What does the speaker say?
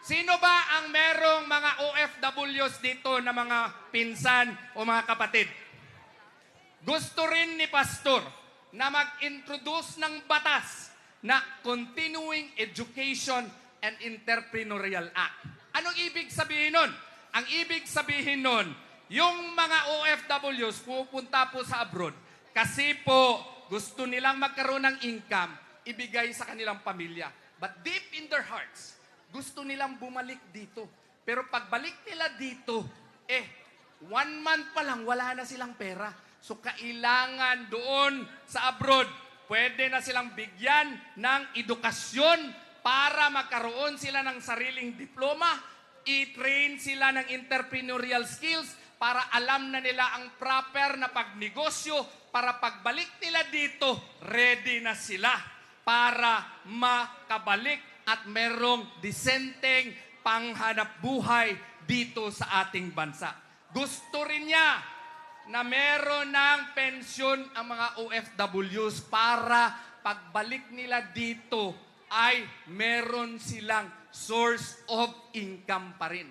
Sino ba ang merong mga OFWs dito na mga pinsan o mga kapatid? Gusto rin ni Pastor na mag-introduce ng batas na Continuing Education and Entrepreneurial Act. Anong ibig sabihin nun? Ang ibig sabihin nun, yung mga OFWs pupunta po sa abroad kasi po gusto nilang magkaroon ng income, ibigay sa kanilang pamilya. But deep in their hearts, gusto nilang bumalik dito. Pero pagbalik nila dito, 1 month pa lang, wala na silang pera. So kailangan doon sa abroad, pwede na silang bigyan ng edukasyon para magkaroon sila ng sariling diploma, i-train sila ng entrepreneurial skills para alam na nila ang proper na pagnegosyo para pagbalik nila dito, ready na sila para makabalik at merong disenteng panghanap buhay dito sa ating bansa. Gusto rin niya na meron ng pensyon ang mga OFWs para pagbalik nila dito ay meron silang source of income pa rin.